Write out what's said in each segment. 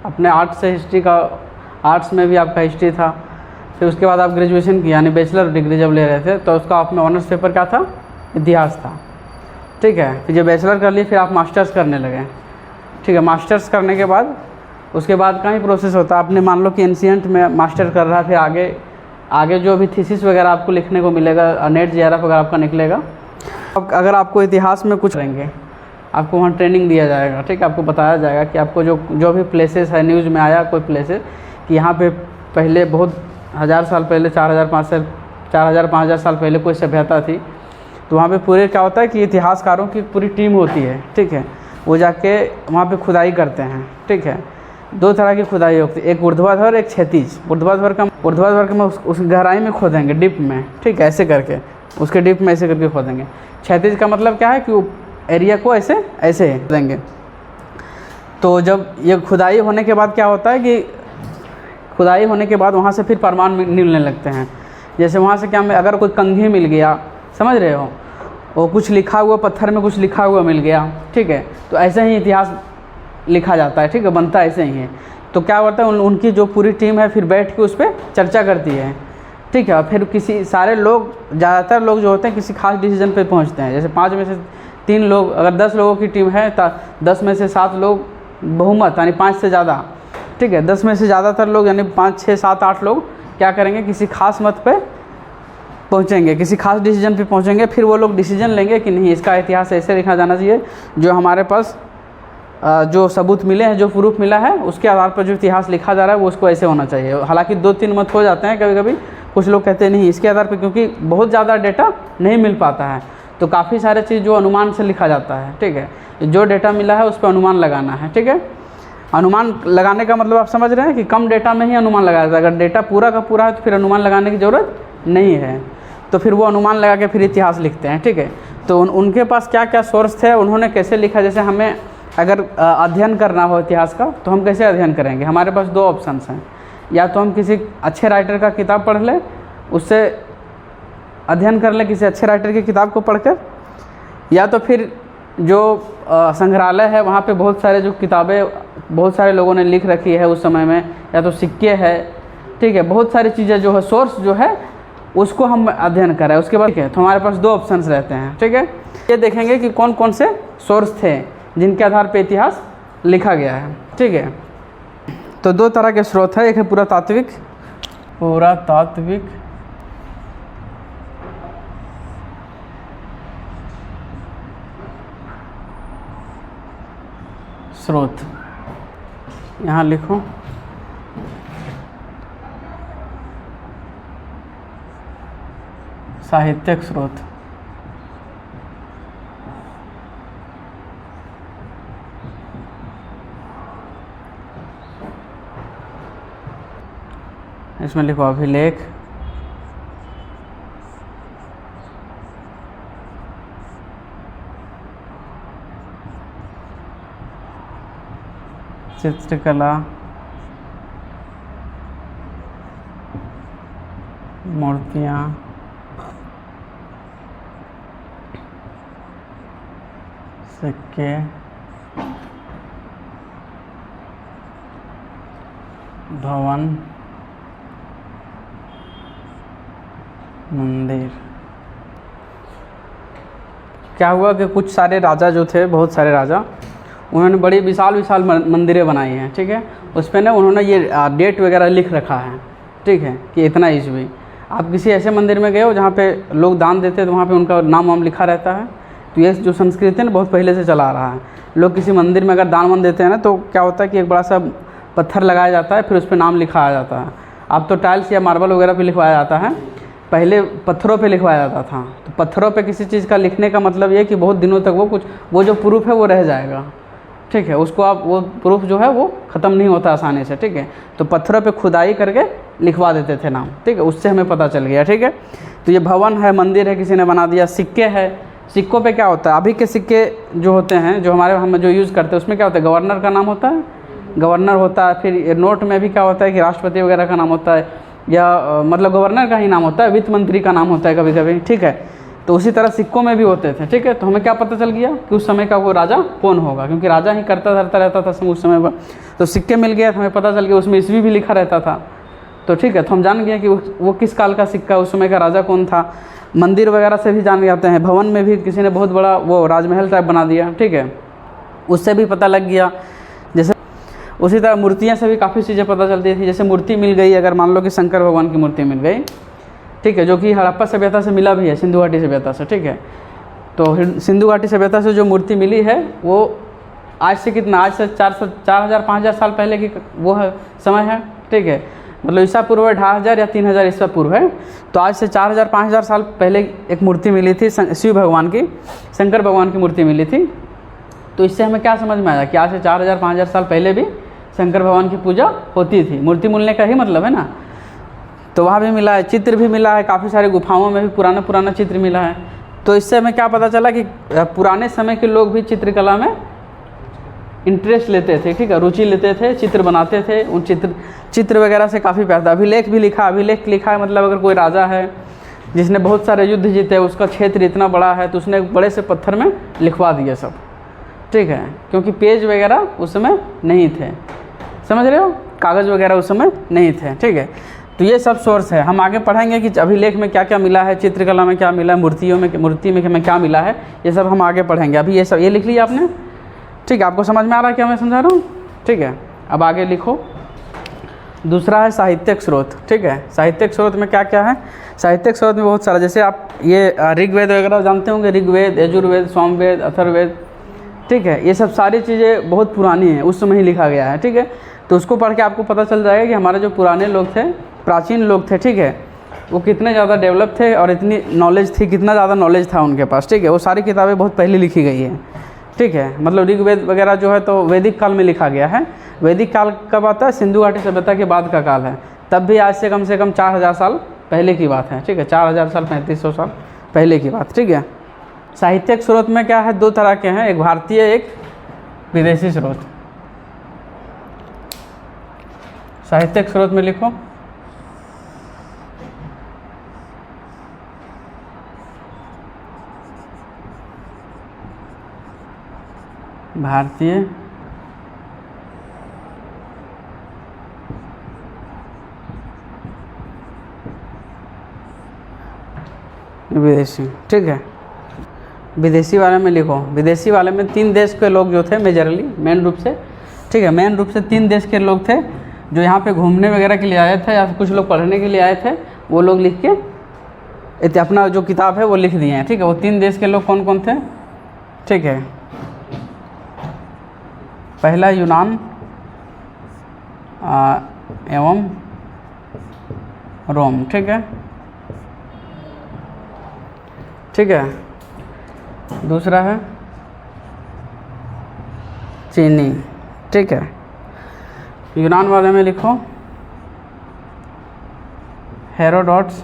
अपने आर्ट्स से हिस्ट्री का, आर्ट्स में भी आपका हिस्ट्री था। फिर उसके बाद आप ग्रेजुएशन की यानी बैचलर डिग्री जब ले रहे थे तो उसका आप में ऑनर्स पेपर क्या था? इतिहास था। ठीक है, फिर जब बैचलर कर लिए फिर आप मास्टर्स करने लगे। ठीक है, मास्टर्स करने के बाद उसके बाद का ही प्रोसेस होता है। आपने मान लो कि एंशिएंट में मास्टर कर रहा है, फिर आगे जो भी थीसिस वगैरह आपको लिखने को मिलेगा, नेट जेआरएफ वगैरह आपका निकलेगा। अब अगर आपको इतिहास में कुछ रहेंगे, आपको वहाँ ट्रेनिंग दिया जाएगा। ठीक है, आपको बताया जाएगा कि आपको जो भी प्लेसेस है, न्यूज़ में आया कोई प्लेसेस कि यहाँ पे पहले बहुत 1000 साल पहले, 4000-5000 साल पहले कोई सभ्यता थी, तो वहाँ पे पूरे क्या होता है कि इतिहासकारों की पूरी टीम होती है। ठीक है, वो जाके वहाँ पे खुदाई करते हैं। ठीक है, 2 तरह की खुदाई होती है, एक ऊर्ध्वाधर एक क्षैतिज। ऊर्ध्वाधर में उस गहराई में खोदेंगे, डिप में। ठीक है, ऐसे करके उसके डिप में ऐसे करके खोदेंगे। क्षैतिज का मतलब क्या है कि वो एरिया को ऐसे देंगे। तो जब ये खुदाई होने के बाद क्या होता है कि खुदाई होने के बाद वहाँ से फिर प्रमाण मिलने लगते हैं। जैसे वहाँ से क्या, अगर कोई कंघी मिल गया, समझ रहे हो, वो कुछ लिखा हुआ पत्थर में कुछ लिखा हुआ मिल गया। ठीक है, तो ऐसे ही इतिहास लिखा जाता है। ठीक है, बनता ऐसे ही है। तो क्या होता है, उनकी जो पूरी टीम है फिर बैठ के उस पर चर्चा करती है। ठीक है, फिर सारे लोग, ज़्यादातर लोग जो होते हैं किसी खास डिसीजन पे पहुंचते हैं। जैसे 5 में से 3 लोग, अगर 10 लोगों की टीम है तो 10 में से 7 लोग बहुमत यानी 5 से ज़्यादा। ठीक है, 10 में से ज़्यादातर लोग यानी 5, 6, 7, 8 लोग क्या करेंगे, किसी खास मत पे पहुंचेंगे, किसी खास डिसीजन पे पहुंचेंगे। फिर वो लोग डिसीजन लेंगे कि नहीं, इसका इतिहास ऐसे लिखा जाना चाहिए, जो हमारे पास जो सबूत मिले हैं, जो प्रूफ मिला है, उसके आधार पर जो इतिहास लिखा जा रहा है वो उसको ऐसे होना चाहिए। हालांकि 2-3 मत हो जाते हैं कभी कभी, कुछ लोग कहते हैं नहीं इसके आधार पर, क्योंकि बहुत ज़्यादा डेटा नहीं मिल पाता है, तो काफ़ी सारे चीज़ जो अनुमान से लिखा जाता है। ठीक है, जो डेटा मिला है उस पर अनुमान लगाना है। ठीक है, अनुमान लगाने का मतलब आप समझ रहे हैं कि कम डेटा में ही अनुमान लगाया जाता है। अगर डेटा पूरा का पूरा है तो फिर अनुमान लगाने की ज़रूरत नहीं है, तो फिर वो अनुमान लगा के फिर इतिहास लिखते हैं। ठीक है, तो उनके पास क्या क्या सोर्स थे, उन्होंने कैसे लिखा। जैसे हमें अगर अध्ययन करना हो इतिहास का तो हम कैसे अध्ययन करेंगे? हमारे पास 2 ऑप्शंस हैं, या तो हम किसी अच्छे राइटर का किताब पढ़ लें, उससे अध्ययन कर लें किसी अच्छे राइटर की किताब को पढ़कर, या तो फिर जो संग्रहालय है वहाँ पे बहुत सारे जो किताबें बहुत सारे लोगों ने लिख रखी है उस समय में, या तो सिक्के है। ठीक है, बहुत सारी चीज़ें जो है, सोर्स जो है उसको हम अध्ययन करें। उसके बाद ठीक है, तो हमारे पास 2 ऑप्शंस रहते हैं। ठीक है, ये देखेंगे कि कौन कौन से सोर्स थे जिनके आधार पर इतिहास लिखा गया है। ठीक है, तो 2 तरह के स्रोत है, एक है पुरातात्विक स्रोत, यहाँ लिखो साहित्यिक स्रोत। इसमें लिखो अभिलेख, चित्रकला, मूर्तियाँ, सिक्के, भवन, मंदिर। क्या हुआ कि कुछ सारे राजा जो थे, बहुत सारे राजा, उन्होंने बड़ी विशाल मंदिरें बनाई हैं। ठीक है, उस पर ना उन्होंने ये डेट वगैरह लिख रखा है। ठीक है, कि इतना ईस्वी। आप किसी ऐसे मंदिर में गए हो जहाँ पे लोग दान देते हैं तो वहाँ पे उनका नाम वाम लिखा रहता है। तो ये जो संस्कृति है ना बहुत पहले से चला आ रहा है। लोग किसी मंदिर में अगर दान वान देते हैं ना तो क्या होता है कि एक बड़ा सा पत्थर लगाया जाता है, फिर उस पर नाम लिखा जाता है। अब तो टाइल्स या मार्बल वगैरह पे लिखवाया जाता है, पहले पत्थरों पे लिखवाया जाता था। तो पत्थरों पे किसी चीज़ का लिखने का मतलब ये कि बहुत दिनों तक वो जो प्रूफ है वो रह जाएगा। ठीक है, उसको आप वो प्रूफ जो है वो ख़त्म नहीं होता आसानी से। ठीक है, तो पत्थरों पे खुदाई करके लिखवा देते थे नाम। ठीक है, उससे हमें पता चल गया। ठीक है, तो ये भवन है, मंदिर है, किसी ने बना दिया। सिक्के है, सिक्कों पे क्या होता है, अभी के सिक्के जो होते हैं जो हम जो यूज़ करते हैं उसमें क्या होता है, गवर्नर का नाम होता है, गवर्नर होता है। फिर नोट में भी क्या होता है कि राष्ट्रपति वगैरह का नाम होता है, या मतलब गवर्नर का ही नाम होता है, वित्त मंत्री का नाम होता है कभी कभी। ठीक है, तो उसी तरह सिक्कों में भी होते थे, ठीक है। तो हमें क्या पता चल गया कि उस समय का वो राजा कौन होगा, क्योंकि राजा ही करता धरता रहता था उस समय पर। तो सिक्के मिल गया तो हमें पता चल गया उसमें ईस्वी भी लिखा रहता था। तो ठीक है, तो हम जान गए कि वो किस काल का सिक्का, उस समय का राजा कौन था। मंदिर वगैरह से भी जान जाते हैं, भवन में भी किसी ने बहुत बड़ा वो राजमहल टाइप बना दिया, ठीक है, उससे भी पता लग गया। जैसे उसी तरह मूर्तियाँ से भी काफ़ी चीज़ें पता चलती थी। जैसे मूर्ति मिल गई, अगर मान लो कि शंकर भगवान की मूर्ति मिल गई, ठीक है, जो कि हड़प्पा सभ्यता से मिला भी है, सिंधु घाटी सभ्यता से, ठीक है। तो सिंधु घाटी सभ्यता से जो मूर्ति मिली है वो आज से कितना, आज से 4000-5000 साल पहले की वो है, समय है, ठीक है। मतलब ईसा पूर्व 2500 या 3000 ईसा पूर्व है। तो आज से 4000-5000 साल पहले एक मूर्ति मिली थी शिव भगवान की, शंकर भगवान की मूर्ति मिली थी। तो इससे हमें क्या समझ में आया कि आज से 4000-5000 साल पहले भी शंकर भगवान की पूजा होती थी। मूर्ति मिलने का ही मतलब है ना। तो वहाँ भी मिला है, चित्र भी मिला है, काफ़ी सारे गुफाओं में भी पुराना चित्र मिला है। तो इससे हमें क्या पता चला कि पुराने समय के लोग भी चित्रकला में इंटरेस्ट लेते थे, ठीक है, रुचि लेते थे, चित्र बनाते थे। उन चित्र वगैरह से काफ़ी प्यार था। अभिलेख भी लिखा, अभिलेख लिखा है मतलब अगर कोई राजा है जिसने बहुत सारे युद्ध जीते, उसका क्षेत्र इतना बड़ा है तो उसने बड़े से पत्थर में लिखवा दिए सब, ठीक है, क्योंकि पेज वगैरह उस समय नहीं थे, समझ रहे हो, कागज़ वगैरह उस समय नहीं थे, ठीक है। तो ये सब सोर्स है। हम आगे पढ़ेंगे कि अभिलेख में क्या क्या मिला है, चित्रकला में क्या मिला है, मूर्ति में क्या मिला है, ये सब हम आगे पढ़ेंगे। अभी ये लिख लिया आपने, ठीक है, आपको समझ में आ रहा है क्या मैं समझा रहा हूँ, ठीक है। अब आगे लिखो। दूसरा है साहित्यिक स्रोत, ठीक है। साहित्यिक स्रोत में क्या क्या है, साहित्यिक स्रोत में बहुत सारा, जैसे आप ये ऋग्वेद वगैरह जानते होंगे, ऋग्वेद, यजुर्वेद, सामवेद, अथर्ववेद, ठीक है, ये सब सारी चीज़ें बहुत पुरानी हैं, उस समय ही लिखा गया है, ठीक है। तो उसको पढ़ के आपको पता चल जाएगा कि हमारे जो पुराने लोग थे, प्राचीन लोग थे, ठीक है, वो कितने ज़्यादा डेवलप थे और इतनी नॉलेज थी, कितना ज़्यादा नॉलेज था उनके पास, ठीक है। वो सारी किताबें बहुत पहले लिखी गई हैं, ठीक है। मतलब ऋग्वेद वगैरह जो है तो वैदिक काल में लिखा गया है। वैदिक काल कब आता है, सिंधु घाटी सभ्यता के बाद का काल है। तब भी आज से कम 4000 साल पहले की बात है, ठीक है, 4000 साल 3500 साल पहले की बात, ठीक है। साहित्यिक स्रोत में क्या है, दो तरह के हैं, एक भारतीय, एक विदेशी स्रोत। साहित्यिक स्रोत में लिखो भारतीय, विदेशी, ठीक है। विदेशी वाले में लिखो, विदेशी वाले में 3 देश के लोग जो थे मेजरली, मेन रूप से, ठीक है, मेन रूप से 3 देश के लोग थे जो यहाँ पे घूमने वगैरह के लिए आए थे या कुछ लोग पढ़ने के लिए आए थे। वो लोग लिख के अपना जो किताब है वो लिख दिए हैं, ठीक है। वो 3 देश के लोग कौन कौन थे, ठीक है। पहला यूनान एवं रोम, ठीक है, ठीक है। दूसरा है चीनी, ठीक है। यूनान वाले में लिखो हेरोडोट्स,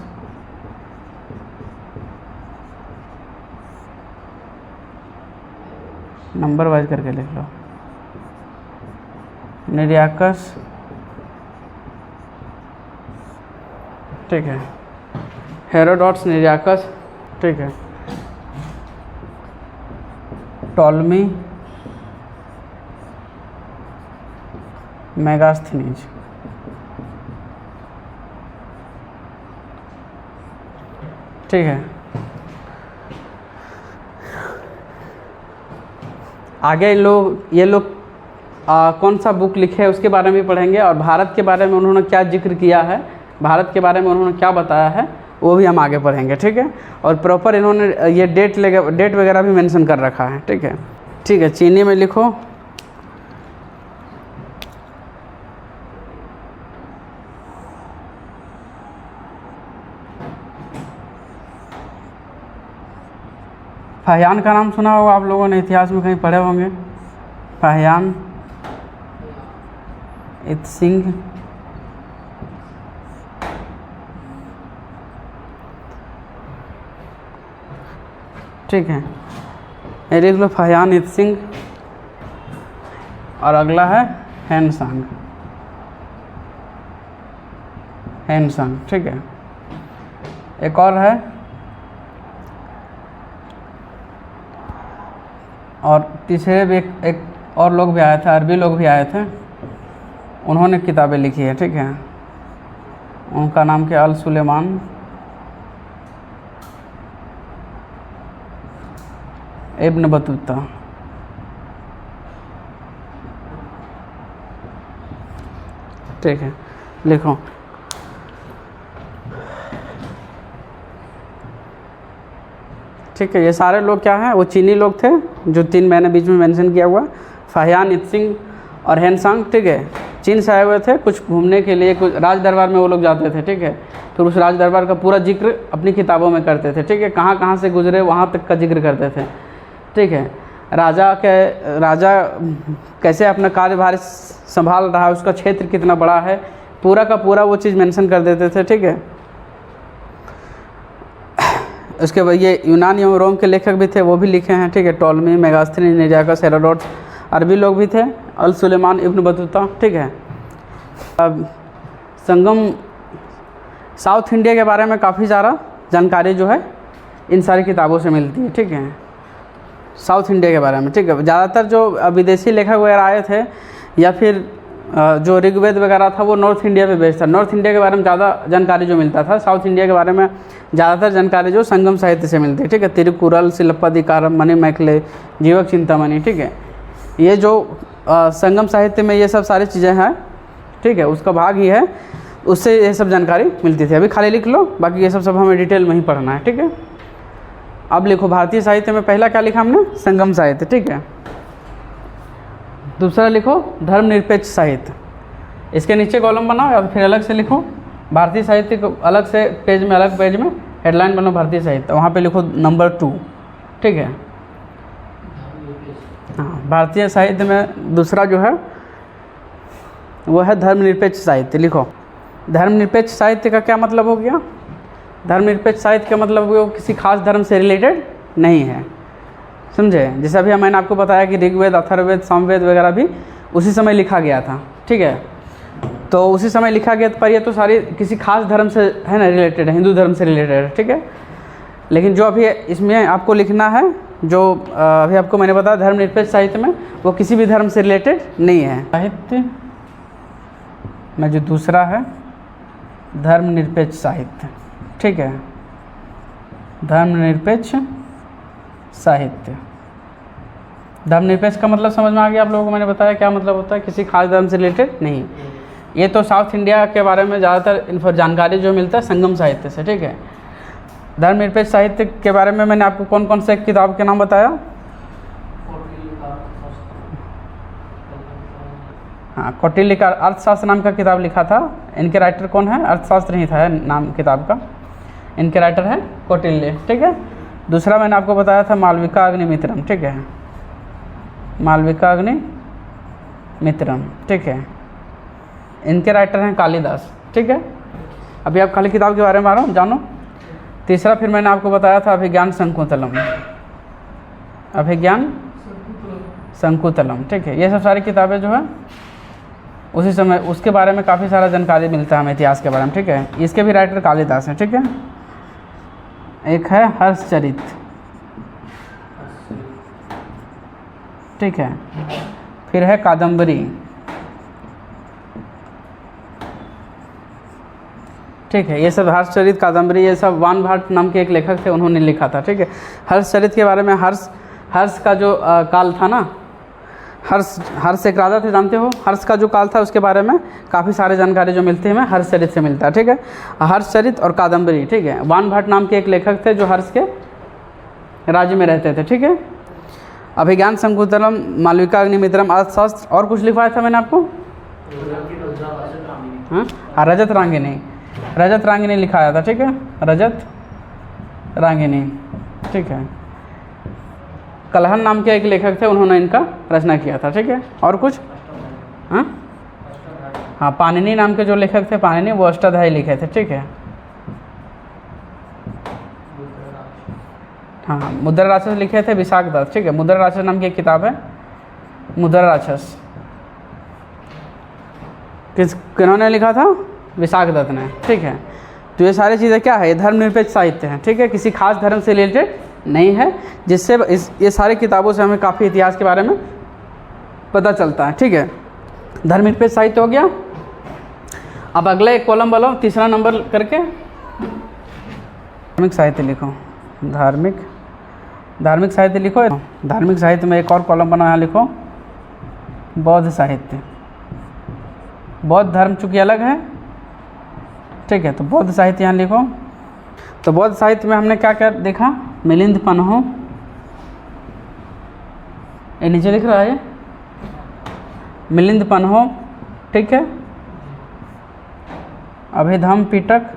नंबर वाइज करके लिख लो, निरियाकस, ठीक है, हेरोडोट्स, निरियाकस, ठीक है, टॉलमी, मेगास्थनीज, ठीक है। आगे ये लोग कौन सा बुक लिखे है उसके बारे में भी पढ़ेंगे, और भारत के बारे में उन्होंने क्या जिक्र किया है, भारत के बारे में उन्होंने क्या बताया है, वो भी हम आगे पढ़ेंगे, ठीक है। और प्रॉपर इन्होंने ये डेट वगैरह भी मेंशन कर रखा है, ठीक है, ठीक है। चीनी में लिखो फाहियान का नाम सुना होगा आप लोगों ने, इतिहास में कहीं पढ़े होंगे। फाहियान इत्सिंग, ठीक है, ये देख लो फाहियान इत्सिंग। और अगला है हैनसांग, ठीक है। एक और है और तीसरे भी एक और लोग भी आए थे, अरबी लोग भी आए थे, उन्होंने किताबें लिखी है, ठीक है। उनका नाम क्या, अल सुलेमान इब्न बतूता। ठीक है, लिखो। ठीक है, ये सारे लोग क्या हैं, वो चीनी लोग थे, जो 3 मैंने बीच में मेंशन किया हुआ, फाहियान, इत्सिंग और हैनसांग। ठीक है, चीन से आए हुए थे कुछ घूमने के लिए, कुछ राज दरबार में वो लोग जाते थे। ठीक है, तो उस राज दरबार का पूरा जिक्र अपनी किताबों में करते थे। ठीक है, कहाँ कहाँ से गुजरे वहाँ तक का जिक्र करते थे। ठीक है, राजा कैसे अपना कार्यभार संभाल रहा है, उसका क्षेत्र कितना बड़ा है, पूरा का पूरा वो चीज़ मेंशन कर देते थे। ठीक है, उसके बाद ये यूनानी और रोम के लेखक भी थे, वो भी लिखे हैं। ठीक है, टॉलमी, मेगास्थनी, निजाकस, हेरोडोटस, अरबी लोग भी थे, अल सुलेमान इब्न बतूता। ठीक है, अब संगम साउथ इंडिया के बारे में काफ़ी सारा जानकारी जो है इन सारी किताबों से मिलती है। ठीक है, साउथ इंडिया के बारे में। ठीक है, ज़्यादातर जो विदेशी लेखक वगैरह आए थे या फिर जो ऋग्वेद वगैरह था वो नॉर्थ इंडिया पे बेस्ड था। नॉर्थ इंडिया के बारे में ज़्यादा जानकारी जो मिलता था, साउथ इंडिया के बारे में ज़्यादातर जानकारी जो संगम साहित्य से मिलती है। ठीक है, तिरुकुरल, सिलप्पदिकारम, मणिमेखले, जीवक चिंतामणि। ठीक है, ये जो संगम साहित्य में ये सब सारी चीज़ें हैं, ठीक है, उसका भाग ही है, उससे ये सब जानकारी मिलती थी। अभी खाली लिख लो, बाकी ये सब हमें डिटेल में ही पढ़ना है। ठीक है, अब लिखो भारतीय साहित्य में पहला क्या लिखा हमने, संगम साहित्य। ठीक है, दूसरा लिखो धर्मनिरपेक्ष साहित्य। इसके नीचे कॉलम बनाओ या फिर अलग से लिखो भारतीय साहित्य को, अलग से पेज में, अलग पेज में हेडलाइन बनाओ भारतीय साहित्य, वहाँ पे लिखो नंबर 2। ठीक है, हाँ, भारतीय साहित्य में दूसरा जो है वो है धर्मनिरपेक्ष साहित्य। लिखो, धर्मनिरपेक्ष साहित्य का क्या मतलब हो गया, धर्मनिरपेक्ष साहित्य का मतलब वो किसी खास धर्म से रिलेटेड नहीं है, समझे। जैसे अभी मैंने आपको बताया कि ऋग्वेद, अथर्ववेद, सामवेद वगैरह भी उसी समय लिखा गया था। ठीक है, तो उसी समय लिखा गया, पर ये तो सारी किसी खास धर्म से है ना रिलेटेड है, हिंदू धर्म से रिलेटेड है। ठीक है, लेकिन जो अभी इसमें आपको लिखना है, जो अभी आपको मैंने बताया धर्मनिरपेक्ष साहित्य में, वो किसी भी धर्म से रिलेटेड नहीं है। साहित्य में जो दूसरा है धर्मनिरपेक्ष साहित्य। ठीक है, धर्मनिरपेक्ष साहित्य। धर्मनिरपेक्ष का मतलब समझ में आ गया आप लोगों को, मैंने बताया क्या मतलब होता है, किसी खास धर्म से रिलेटेड नहीं। ये तो साउथ इंडिया के बारे में ज़्यादातर जानकारी जो मिलता है संगम साहित्य से। ठीक है, धर्मनिरपेक्ष साहित्य के बारे में मैंने आपको कौन कौन से किताब के नाम बताया, हाँ, कौटिल्य का अर्थशास्त्र नाम का किताब लिखा था। इनके राइटर कौन है, अर्थशास्त्र ही था नाम किताब का, इनके राइटर है कौटिल्य। ठीक है, दूसरा मैंने आपको बताया था मालविकाग्निमित्रम। ठीक है, मालविकाग्निमित्रम। ठीक है, इनके राइटर हैं कालिदास। ठीक है, अभी आप खाली किताब के बारे में आ रहा हूँ, जानो। तीसरा फिर मैंने आपको बताया था अभिज्ञान शंकुतलम, अभिज्ञान शंकुतलम। ठीक है, ये सब सारी किताबें जो है उसी समय उसके बारे में काफ़ी सारा जानकारी मिलता है हमें इतिहास के बारे में। ठीक है, इसके भी राइटर कालिदास हैं। ठीक है, एक है हर्षचरित। ठीक है, फिर है कादम्बरी। ठीक है, ये सब हर्षचरित, कादम्बरी, ये सब वान भाट नाम के एक लेखक थे, उन्होंने लिखा था। ठीक है, हर्षचरित के बारे में, हर्ष का जो काल था ना, हर्ष एक राजा थे, जानते हो। हर्ष का जो काल था उसके बारे में काफ़ी सारे जानकारी जो मिलती है हमें हर्षचरित से मिलता है। ठीक है, हर्षचरित और कादम्बरी। ठीक है, वान भट्ट नाम के एक लेखक थे जो हर्ष के राज्य में रहते थे। ठीक है, अभिज्ञान शंकुतलम, मालविकाग्निमित्रम, अर्थशास्त्र, और कुछ लिखवाया था मैंने आपको, हाँ, रजत रांगिनी, रजत रांगिनी लिखाया था। ठीक है, रजत रांगिनी। ठीक है, कलहन नाम के एक लेखक थे, उन्होंने इनका रचना किया था। ठीक है, और कुछ, हाँ, पाणिनि नाम के जो लेखक थे, पाणिनि, वो अष्टाध्यायी लिखे थे। ठीक है, हाँ, मुद्रा राक्षस लिखे थे विशाख दत्त। ठीक है, मुद्रा राक्षस नाम की एक किताब है, मुद्रा राक्षस, किन्होंने लिखा था, विशाख दत्त ने। ठीक है, तो ये सारी चीज़ें क्या है, धर्मनिरपेक्ष साहित्य हैं। ठीक है, किसी खास धर्म से रिलेटेड नहीं है, जिससे ये सारी किताबों से हमें काफ़ी इतिहास के बारे में पता चलता है। ठीक है, धर्मनिरपेक्ष साहित्य हो गया। अब अगला एक कॉलम बोलो, तीसरा नंबर करके धार्मिक साहित्य लिखो। धार्मिक साहित्य लिखो। धार्मिक साहित्य में एक और कॉलम बना, यहाँ लिखो बौद्ध साहित्य। बौद्ध धर्म चूँकि अलग है, ठीक है, तो बौद्ध साहित्य यहाँ लिखो। तो बौद्ध साहित्य में हमने क्या क्या देखा, मिलिंद पन्हो, ये नीचे लिख रहा है मिलिंद पन्हो, ठीक है, अभिधम पिटक,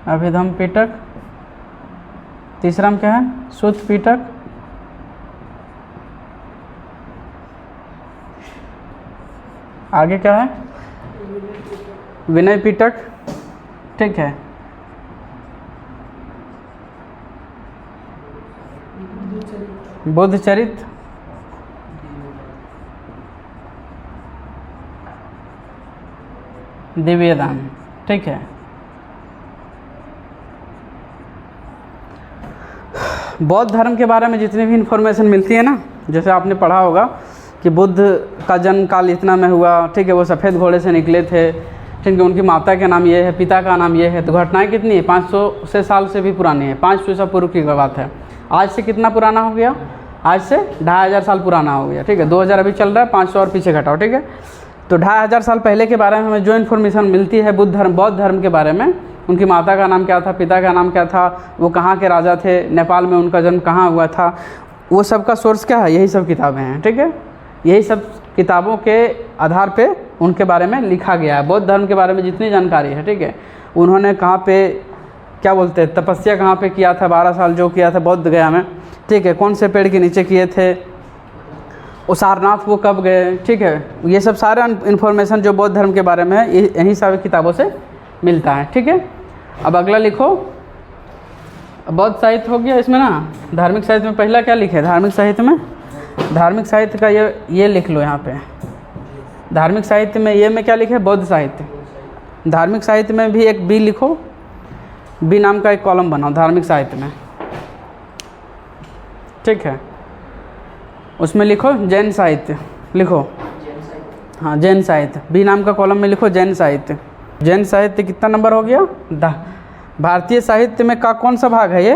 अभिधम पिटक, तीसरा में क्या है, सुत पिटक, आगे क्या है, विनय पिटक, ठीक है, बुद्ध चरित, दिव्यदान, ठीक है। बौद्ध धर्म के बारे में जितनी भी इन्फॉर्मेशन मिलती है ना, जैसे आपने पढ़ा होगा कि बुद्ध का जन्म काल इतना में हुआ, ठीक है, वो सफ़ेद घोड़े से निकले थे, ठीक है, उनकी माता का नाम ये है, पिता का नाम ये है। तो घटनाएं कितनी है, 500 से साल से भी पुरानी है, 500 ईसा पूर्व की बात है। आज से कितना पुराना हो गया, आज से 2500 साल पुराना हो गया, ठीक है, 2000 अभी चल रहा है, 500 और पीछे घटाओ, ठीक है। तो 2500 साल पहले के बारे में हमें जो इन्फॉर्मेशन मिलती है बौद्ध धर्म के बारे में, उनकी माता का नाम क्या था, पिता का नाम क्या था, वो कहाँ के राजा थे, नेपाल में उनका जन्म कहाँ हुआ था, वो सब का सोर्स क्या है, यही सब किताबें हैं, ठीक है। यही सब किताबों के आधार पे उनके बारे में लिखा गया है। बौद्ध धर्म के बारे में जितनी जानकारी है, ठीक है, उन्होंने कहाँ पे क्या बोलते हैं, तपस्या कहाँ पे किया था, 12 साल जो किया था बौद्ध गया में, ठीक है, कौन से पेड़ के नीचे किए थे, सारनाथ वो कब गए, ठीक है, ये सब सारा इन्फॉर्मेशन जो बौद्ध धर्म के बारे में है यही सारी किताबों से मिलता है, ठीक है। अब अगला लिखो, बौद्ध साहित्य हो गया। इसमें ना धार्मिक साहित्य में पहला क्या लिखे, धार्मिक साहित्य में, धार्मिक साहित्य का ये लिख लो यहाँ पे, धार्मिक साहित्य में ये में क्या लिखे, बौद्ध साहित्य। धार्मिक साहित्य में भी एक बी लिखो, बी नाम का एक कॉलम बनाओ धार्मिक साहित्य में, ठीक है। उसमें लिखो जैन साहित्य, लिखो, हाँ जैन साहित्य, बी नाम का कॉलम में लिखो जैन साहित्य। जैन साहित्य कितना नंबर हो गया, भारतीय साहित्य में का कौन सा भाग है ये,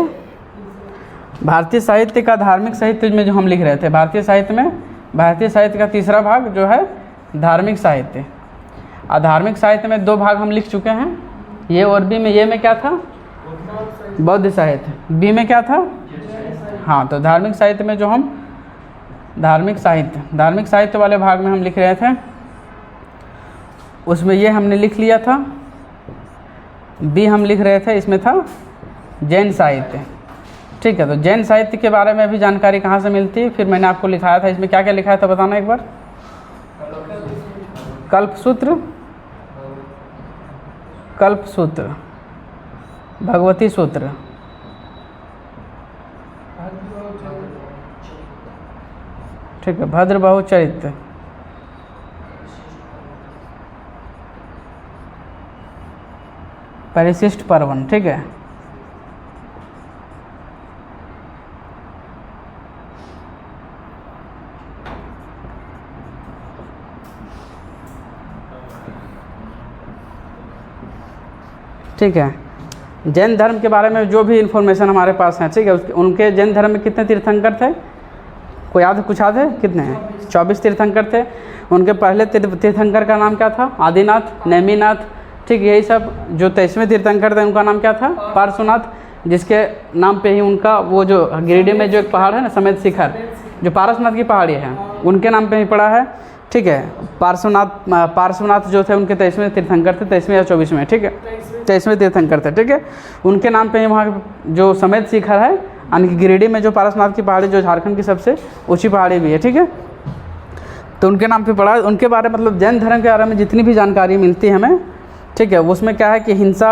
भारतीय साहित्य का धार्मिक साहित्य में जो हम लिख रहे थे, भारतीय साहित्य में, भारतीय साहित्य का तीसरा भाग जो है धार्मिक साहित्य। और धार्मिक साहित्य में 2 भाग हम लिख चुके हैं, ये और बी में, ये में क्या था, बौद्ध साहित्य, बी में क्या था, हाँ, तो धार्मिक साहित्य में जो हम धार्मिक साहित्य वाले भाग में हम लिख रहे थे, उसमें ये हमने लिख लिया था, बी हम लिख रहे थे, इसमें था जैन साहित्य, ठीक है। तो जैन साहित्य के बारे में भी जानकारी कहाँ से मिलती है, फिर मैंने आपको लिखाया था, इसमें क्या क्या लिखाया था बताना एक बार, कल्पसूत्र, भगवती सूत्र, ठीक है, भद्रबाहु चरित्र, परिशिष्ट पर्वन, ठीक है। ठीक है, जैन धर्म के बारे में जो भी इन्फॉर्मेशन हमारे पास है, ठीक है, उनके जैन धर्म में कितने तीर्थंकर थे, कोई कुछ याद है कितने हैं, 24 तीर्थंकर थे। उनके पहले तीर्थंकर का नाम क्या था, आदिनाथ, नेमिनाथ, ठीक, यही सब। जो 23वें तीर्थंकर थे उनका नाम क्या था, पार्श्वनाथ, जिसके नाम पे ही उनका वो जो गिरिडीह में जो एक पहाड़ है ना, समेत शिखर, जो पारसनाथ की पहाड़ी है, उनके नाम पे ही पड़ा है, ठीक है। पार्श्वनाथ जो थे उनके 23वें तीर्थंकर थे, 23वें या 24वें, ठीक है, 23वें तीर्थंकर थे, ठीक है। उनके नाम पे ही वहाँ जो समेत शिखर है, यानी कि गिरिडीह में जो पारसनाथ की पहाड़ी, जो झारखंड की सबसे ऊंची पहाड़ी भी है, ठीक है, तो उनके नाम पे पड़ा है। उनके बारे में मतलब जैन धर्म के बारे में जितनी भी जानकारी मिलती है हमें, ठीक है, उसमें क्या है कि हिंसा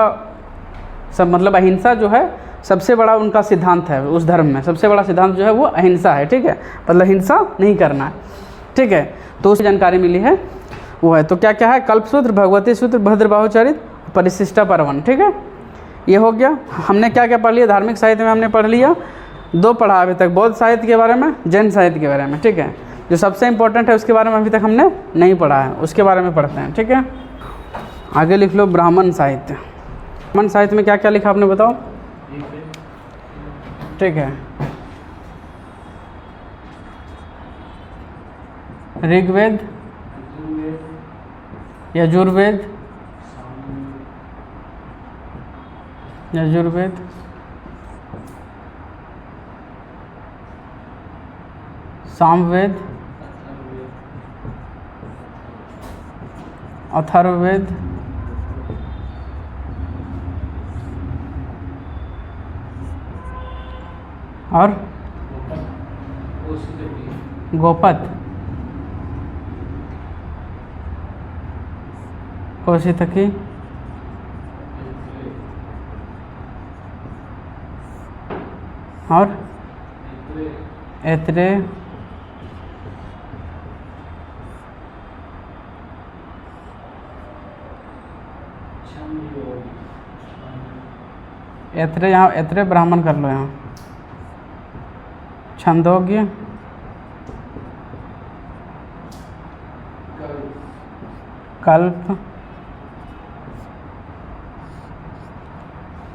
सब, मतलब अहिंसा जो है सबसे बड़ा उनका सिद्धांत है। उस धर्म में सबसे बड़ा सिद्धांत जो है वो अहिंसा है, ठीक है, मतलब हिंसा नहीं करना है, ठीक है। तो उस जानकारी मिली है वो है। तो क्या क्या है, कल्पसूत्र, भगवती सूत्र, भद्रबाहु चरित, परिशिष्टा पर्वन, ठीक है, ये हो गया। हमने क्या क्या पढ़ लिया धार्मिक साहित्य में, हमने पढ़ लिया 2 पढ़ा अभी तक, बौद्ध साहित्य के बारे में, जैन साहित्य के बारे में, ठीक है। जो सबसे इम्पोर्टेंट है उसके बारे में अभी तक हमने नहीं पढ़ा है, उसके बारे में पढ़ते हैं, ठीक है। आगे लिख लो ब्राह्मण साहित्य। ब्राह्मण साहित्य में क्या क्या लिखा आपने बताओ, ठीक है। ऋग्वेद, यजुर्वेद, सामवेद, अथर्ववेद, और गोपद, कौशितकी, और ऐत्रेय, ऐत्रेय, यहाँ ऐत्रेय ब्राह्मण कर लो यहाँ। छंदोग्य, कल्प,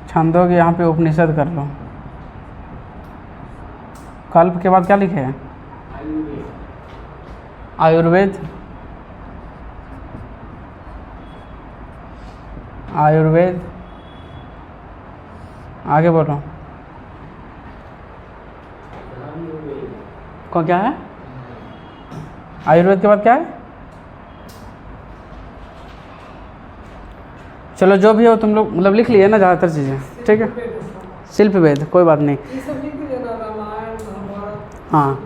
छंदोग्य यहाँ पे उपनिषद कर लो। कल्प के बाद क्या लिखे हैं, आयुर्वेद, आयुर्वेद, आगे बोलो कौन क्या है, आयुर्वेद के बाद क्या है, चलो जो भी हो तुम लोग मतलब लिख लिए ना ज़्यादातर चीज़ें, ठीक है। शिल्प वेद कोई बात नहीं, हाँ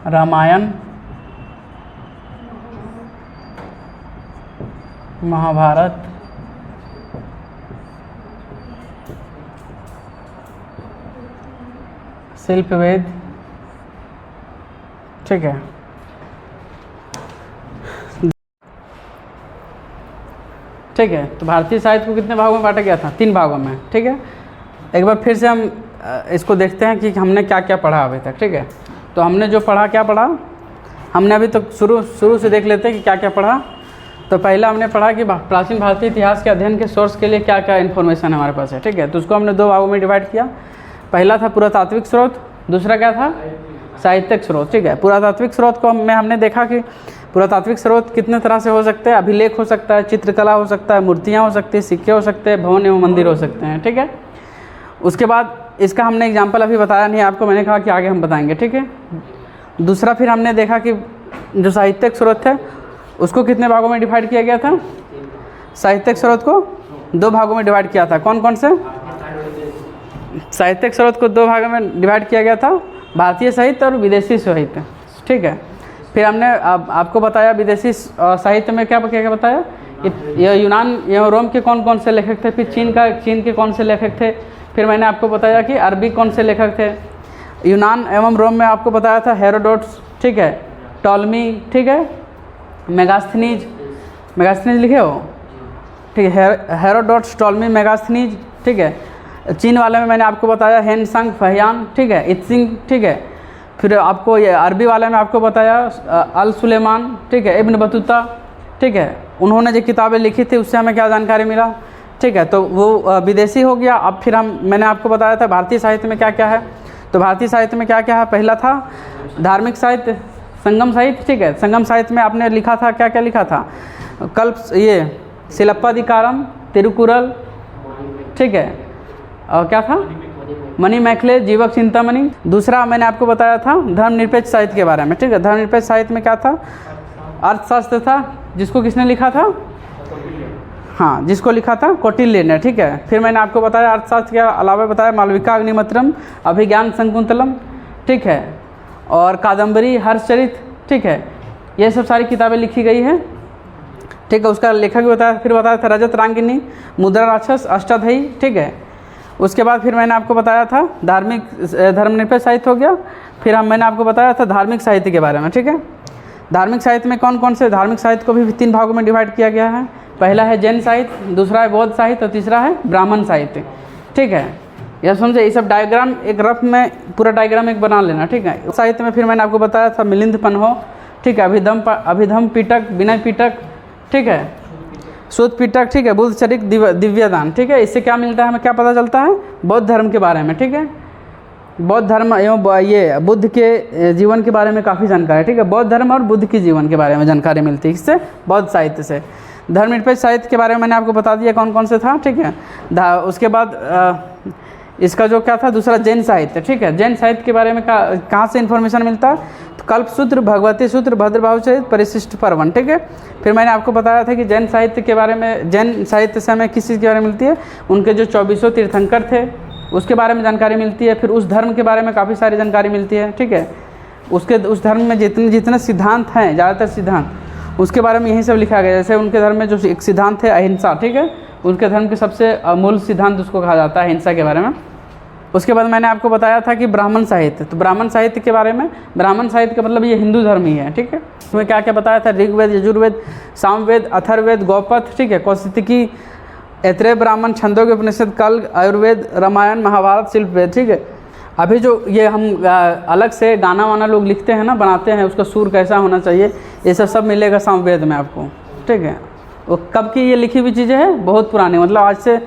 रामायण, महाभारत, शिल्प वेद, ठीक है। ठीक है, तो भारतीय साहित्य को कितने भागों में बांटा गया था, 3 भागों में, ठीक है। एक बार फिर से हम इसको देखते हैं कि हमने क्या क्या पढ़ा अभी तक, ठीक है। तो हमने जो पढ़ा, क्या पढ़ा हमने अभी तक, शुरू से देख लेते हैं कि क्या क्या पढ़ा। तो पहला हमने पढ़ा कि प्राचीन भारतीय इतिहास के अध्ययन के सोर्स के लिए क्या क्या इन्फॉर्मेशन हमारे पास है, ठीक है। तो उसको हमने 2 भागों में डिवाइड किया। पहला था पुरातात्विक स्रोत, दूसरा क्या था, साहित्यिक स्रोत, ठीक है। पुरातात्विक स्रोत को हमने देखा कि पुरातात्विक स्रोत कितने तरह से हो सकते हैं, अभिलेख हो सकता है, चित्रकला हो सकता है, मूर्तियाँ हो सकती है, सिक्के हो सकते हैं, भवन एवं मंदिर हो सकते हैं, ठीक है। उसके बाद इसका हमने एग्जाम्पल अभी बताया नहीं आपको, मैंने कहा कि आगे हम बताएंगे, ठीक है। दूसरा फिर हमने देखा कि जो साहित्यिक स्रोत है उसको कितने भागों में डिवाइड किया गया था, साहित्यिक स्रोत को 2 भागों में डिवाइड किया था। कौन कौन से, साहित्यिक स्रोत को 2 भागों में डिवाइड किया गया था, भारतीय साहित्य और विदेशी साहित्य, ठीक है। फिर हमने आपको बताया विदेशी साहित्य में क्या क्या बताया, ये यूनान एवं रोम के कौन कौन से लेखक थे, फिर चीन के कौन से लेखक थे, फिर मैंने आपको बताया कि अरबी कौन से लेखक थे। यूनान एवं रोम में आपको बताया था हेरोडोट्स, ठीक है, टॉलमी, ठीक है, मेगास्थनीज लिखे हो, ठीक है, हेरोडोट्स, टॉलमी, मेगास्थनीज, ठीक है। चीन वाले में मैंने आपको बताया हेनसंग, फहियान, ठीक है, इत्सिंग, ठीक है। फिर आपको ये अरबी वाले में आपको बताया अल सुलेमान, ठीक है, इब्न बतूता, ठीक है। उन्होंने जो किताबें लिखी थी उससे हमें क्या जानकारी मिला, ठीक है। तो वो विदेशी हो गया। अब फिर मैंने आपको बताया था भारतीय साहित्य में क्या क्या है। तो भारतीय साहित्य में क्या क्या है, पहला था धार्मिक साहित्य, संगम साहित्य, ठीक है। संगम साहित्य में आपने लिखा था, क्या क्या लिखा था, कल्प, ये शिलप्पाधिकारम, तिरुकुरल, ठीक है, और क्या था, मणि मैखले, जीवक चिंतामणि। दूसरा मैंने आपको बताया था धर्मनिरपेक्ष साहित्य के बारे में, ठीक है। धर्मनिरपेक्ष साहित्य में क्या था, अर्थशास्त्र था, जिसको किसने लिखा था, हाँ, जिसको लिखा था कौटिल्य ने, ठीक है। फिर मैंने आपको बताया अर्थशास्त्र के अलावा बताया मालविका अग्निमित्रम, अभिज्ञान शकुंतलम, ठीक है, और कादम्बरी, हर्षचरित, ठीक है। ये सब सारी किताबें लिखी गई हैं, ठीक है। उसका लेखक भी बताया, फिर बताया था रजत रांगिनी, मुद्रा राक्षस, अष्टाध्यायी, ठीक है। उसके बाद फिर मैंने आपको बताया था धर्मनिरपेक्ष साहित्य हो गया। फिर मैंने आपको बताया था धार्मिक साहित्य के बारे में, ठीक है। धार्मिक साहित्य में कौन कौन से, धार्मिक साहित्य को भी 3 भागों में डिवाइड किया गया है। पहला है जैन साहित्य, दूसरा है बौद्ध साहित्य और तीसरा है ब्राह्मण साहित्य। ठीक है, यह समझे। ये सब डायग्राम एक रफ में पूरा डायग्राम एक बना लेना। ठीक है, साहित्य में फिर मैंने आपको बताया था मिलिंद पन्हो, ठीक है, अभिधम पिटक, विनय पिटक, ठीक है, शुद्ध पिटक, ठीक है, बुद्ध चरित, दिव्यदान। ठीक है, इससे क्या मिलता है, हमें क्या पता चलता है, बौद्ध धर्म के बारे में। ठीक है, बौद्ध धर्म एवं ये बुद्ध के जीवन के बारे में काफ़ी जानकारी। ठीक है, बौद्ध धर्म और बुद्ध के जीवन के बारे में जानकारी मिलती है इससे, बौद्ध साहित्य से। धर्मनिरपेक्ष साहित्य के बारे में मैंने आपको बता दिया कौन कौन से था। ठीक है, उसके बाद इसका जो क्या था दूसरा जैन साहित्य। ठीक है, जैन साहित्य के बारे में कहाँ से इन्फॉर्मेशन मिलता है, तो कल्पसूत्र, भगवती सूत्र, भद्रभाव चरित, परिशिष्ट पर्वन। ठीक है, फिर मैंने आपको बताया था कि जैन साहित्य के बारे में, जैन साहित्य से हमें किस चीज़ के बारे में मिलती है, उनके जो 2400 तीर्थंकर थे उसके बारे में जानकारी मिलती है। फिर उस धर्म के बारे में काफ़ी सारी जानकारी मिलती है। ठीक है, उस धर्म में जितने सिद्धांत हैं, ज़्यादातर सिद्धांत उसके बारे में यही सब लिखा गया। जैसे उनके धर्म में जो एक सिद्धांत है अहिंसा। ठीक है, उनके धर्म के सबसे मूल सिद्धांत उसको कहा जाता है अहिंसा के बारे में। उसके बाद मैंने आपको बताया था कि ब्राह्मण साहित्य, तो ब्राह्मण साहित्य के बारे में, ब्राह्मण साहित्य का मतलब ये हिंदू धर्म ही है। ठीक है, उसमें क्या क्या बताया था, ऋग्वेद, यजुर्वेद, सामवेद, अथर्ववेद, गौपथ, ठीक है, कौशिकी, ऐत्रेय ब्राह्मण, छंदोग्य उपनिषद, कल्प, आयुर्वेद, रामायण, महाभारत, शिल्पवेद। ठीक है, अभी जो ये हम अलग से गाना वाना लोग लिखते हैं ना, बनाते हैं, उसका सुर कैसा होना चाहिए, ये सब मिलेगा सामवेद में आपको। ठीक है, वो कब की ये लिखी हुई चीज़ें हैं, बहुत पुरानी, मतलब आज से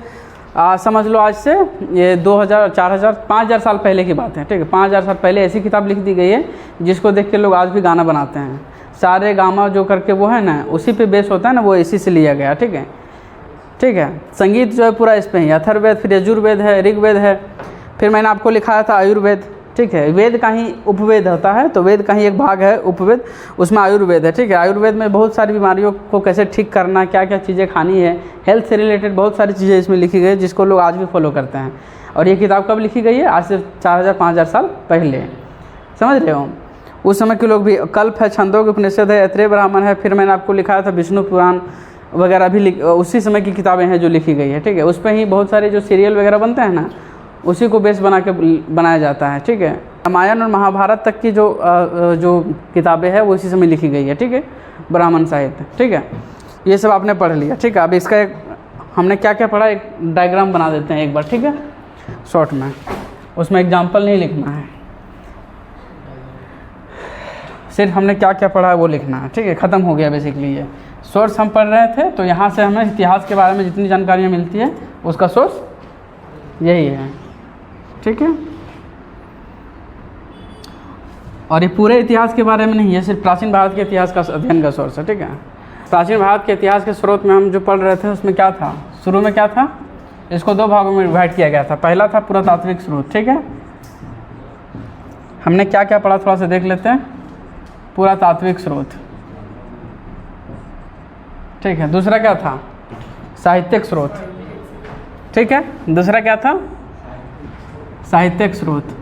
समझ लो आज से ये 2000, 4000, 5000 साल पहले की बात है। ठीक है, 5000 साल पहले ऐसी किताब लिख दी गई है जिसको देख के लोग आज भी गाना बनाते हैं। सारे गामा जो करके वो है ना, उसी पे बेस होता है ना, वो इसी से लिया गया। ठीक है, ठीक है, संगीत जो है पूरा इस पे ही, अथर्ववेद, फिर यजुर्वेद है, ऋग्वेद है, फिर मैंने आपको लिखाया था आयुर्वेद। ठीक है, वेद का ही उपवेद होता है, तो वेद का ही एक भाग है उपवेद, उसमें आयुर्वेद है। ठीक है, आयुर्वेद में बहुत सारी बीमारियों को कैसे ठीक करना, क्या क्या चीज़ें खानी है, हेल्थ से रिलेटेड बहुत सारी चीज़ें इसमें लिखी गई है, जिसको लोग आज भी फॉलो करते हैं। और ये किताब कब लिखी गई है, आज से 4000-5000 साल पहले, समझ रहे हो। उस समय के लोग भी, कल्प है, छंदोग्य उपनिषद है, ऐत्रेय ब्राह्मण है, फिर मैंने आपको लिखाया था विष्णु पुराण वगैरह भी उसी समय की किताबें हैं जो लिखी गई है। ठीक है, उस पर ही बहुत सारे जो सीरियल वगैरह बनते हैं ना, उसी को बेस बना के बनाया जाता है। ठीक है, रामायण और महाभारत तक की जो किताबें हैं वो इसी समय लिखी गई है। ठीक है, ब्राह्मण साहित्य। ठीक है, ये सब आपने पढ़ लिया। ठीक है, अब इसका एक हमने क्या क्या पढ़ा, एक डायग्राम बना देते हैं एक बार। ठीक है, शॉर्ट में, उसमें एग्जाम्पल नहीं लिखना है, सिर्फ हमने क्या क्या पढ़ा है वो लिखना है। ठीक है, ख़त्म हो गया बेसिकली ये सोर्स हम पढ़ रहे थे। तो यहाँ से हमें इतिहास के बारे में जितनी जानकारियाँ मिलती है उसका सोर्स यही है। ठीक है, और ये पूरे इतिहास के बारे में नहीं है, सिर्फ प्राचीन भारत के इतिहास का अध्ययन का सोर्स है। ठीक है, प्राचीन भारत के इतिहास के स्रोत में हम जो पढ़ रहे थे उसमें क्या था, शुरू में क्या था, इसको 2 भागों में डिवाइड किया गया था। पहला था पुरातात्विक स्रोत। ठीक है, हमने क्या क्या पढ़ा थोड़ा सा देख लेते हैं। पुरातात्विक स्रोत, ठीक है। दूसरा क्या था, साहित्यिक स्रोत। ठीक है, दूसरा क्या था, साहित्यिक स्रोत।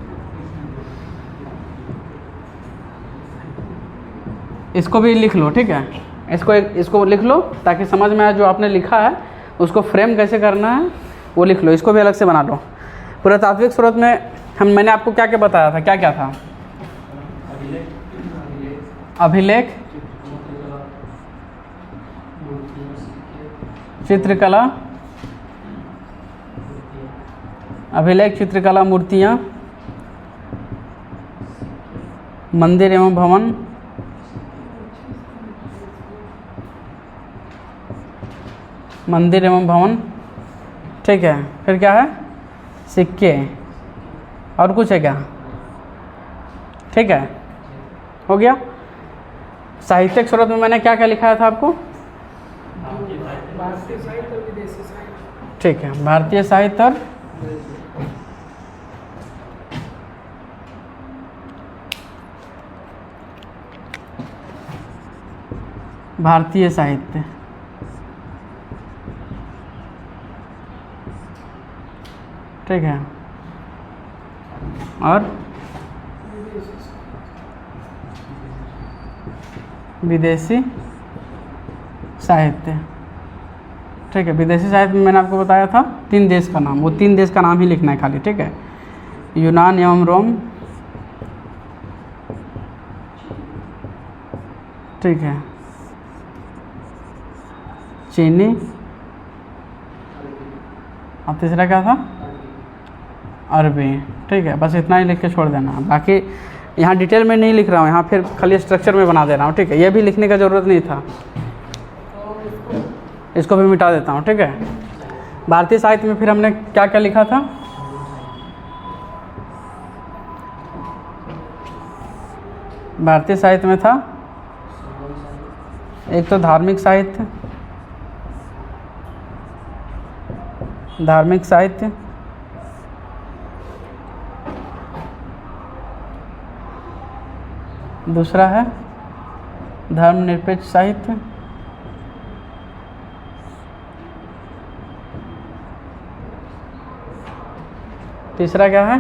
इसको भी लिख लो। ठीक है, इसको लिख लो ताकि समझ में आए, जो आपने लिखा है उसको फ्रेम कैसे करना है वो लिख लो, इसको भी अलग से बना लो। पुरातात्विक स्रोत में मैंने आपको क्या क्या बताया था, क्या क्या था, अभिलेख, चित्रकला, अभिलेख, चित्रकला, मूर्तियाँ, मंदिर एवं भवन, मंदिर एवं भवन। ठीक है, फिर क्या है, सिक्के, और कुछ है क्या, ठीक है, हो गया। साहित्यिक स्रोत में मैंने क्या क्या लिखाया था आपको, भारतीय साहित्य और विदेशी साहित्य। ठीक है, भारतीय साहित्य और भारतीय साहित्य, ठीक है, और विदेशी साहित्य। ठीक है, विदेशी साहित्य में मैंने आपको बताया था 3 देश का नाम, वो 3 देश का नाम ही लिखना है खाली। ठीक है, यूनान एवं रोम, ठीक है, चीनी, और तीसरा क्या था? अरबी। ठीक है, बस इतना ही लिख के छोड़ देना। बाकी यहाँ डिटेल में नहीं लिख रहा हूँ, यहाँ फिर खाली स्ट्रक्चर में बना दे रहा हूँ। ठीक है, ये भी लिखने का ज़रूरत नहीं था, इसको भी मिटा देता हूँ। ठीक है, भारतीय साहित्य में फिर हमने क्या क्या लिखा था? भारतीय साहित्य में था एक तो धार्मिक साहित्य, धार्मिक साहित्य, दूसरा है धर्मनिरपेक्ष साहित्य, तीसरा क्या है?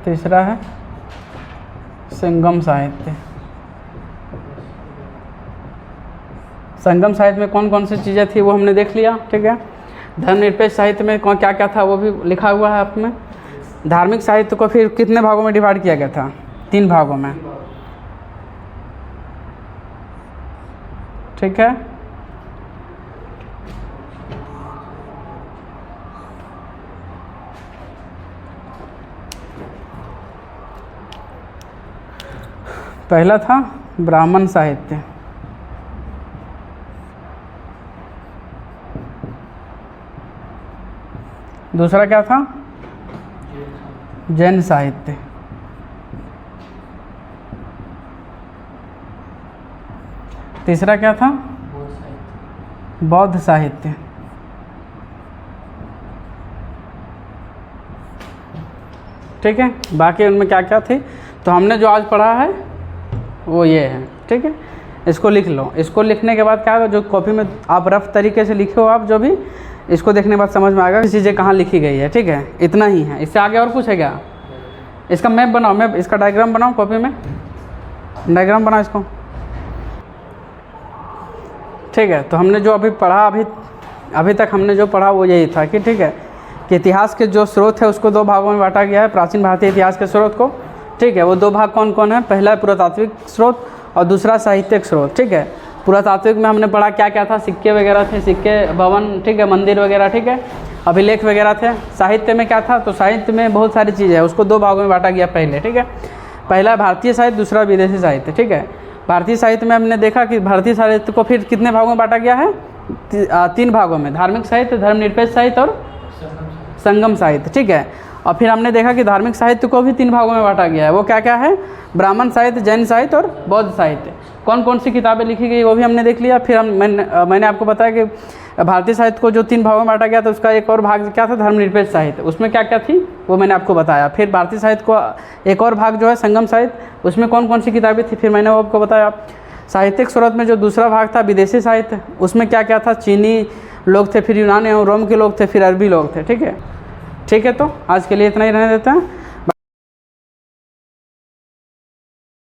तीसरा है संगम साहित्य। संगम साहित्य में कौन कौन सी चीज़ें थी वो हमने देख लिया। ठीक है, धर्मनिरपेक्ष साहित्य में कौन क्या क्या था वो भी लिखा हुआ है आप में। धार्मिक साहित्य को फिर कितने भागों में डिवाइड किया गया था? 3 भागों में। ठीक है, पहला था ब्राह्मण साहित्य, दूसरा क्या था? जैन साहित्य, तीसरा क्या था? बौद्ध साहित्य, ठीक है। बाकी उनमें क्या क्या थे तो हमने जो आज पढ़ा है वो ये है। ठीक है, इसको लिख लो। इसको लिखने के बाद क्या होगा, जो कॉपी में आप रफ तरीके से लिखे हो आप जो भी, इसको देखने के बाद समझ में आएगा कि चीज़ें कहाँ लिखी गई है। ठीक है, इतना ही है, इससे आगे और कुछ है क्या? इसका मैप बनाओ, मैप इसका डायग्राम बनाओ, कॉपी में डायग्राम बनाओ इसको। ठीक है, तो हमने जो अभी पढ़ा, अभी तक हमने जो पढ़ा वो यही था कि ठीक है कि इतिहास के जो स्रोत है उसको 2 भागों में बांटा गया है, प्राचीन भारतीय इतिहास के स्रोत को। ठीक है, वो 2 भाग कौन कौन है? पहला है पुरातात्विक स्रोत और दूसरा साहित्यिक स्रोत। ठीक है, पुरातात्विक में हमने पढ़ा क्या क्या था, सिक्के वगैरह थे, सिक्के, भवन, ठीक है, मंदिर वगैरह, ठीक है, अभिलेख वगैरह थे। साहित्य में क्या था? तो साहित्य में बहुत सारी चीज़ें है, उसको 2 भागों में बांटा गया पहले। ठीक है, पहला भारतीय साहित्य, दूसरा विदेशी साहित्य। ठीक है, भारतीय साहित्य में हमने देखा कि भारतीय साहित्य को फिर कितने भागों में बांटा गया है? 3 भागों में, धार्मिक साहित्य, धर्मनिरपेक्ष साहित्य और संगम साहित्य। ठीक है, और फिर हमने देखा कि धार्मिक साहित्य को भी 3 भागों में बांटा गया है। वो क्या क्या है? ब्राह्मण साहित्य, जैन साहित्य और बौद्ध साहित्य। कौन कौन सी किताबें लिखी गई वो भी हमने देख लिया। फिर मैंने आपको बताया कि भारतीय साहित्य को जो 3 भागों में बांटा गया था उसका एक और भाग क्या था? धर्मनिरपेक्ष साहित्य। उसमें क्या क्या थी वो मैंने आपको बताया। फिर भारतीय साहित्य को एक और भाग जो है संगम साहित्य, उसमें कौन कौन सी किताबें थी फिर मैंने वो आपको बताया। साहित्यिक स्रोत में जो दूसरा भाग था विदेशी साहित्य, उसमें क्या क्या था? चीनी लोग थे, फिर यूनानी एवं रोम के लोग थे, फिर अरबी लोग थे। ठीक है, ठीक है, तो आज के लिए इतना ही रहने देते हैं।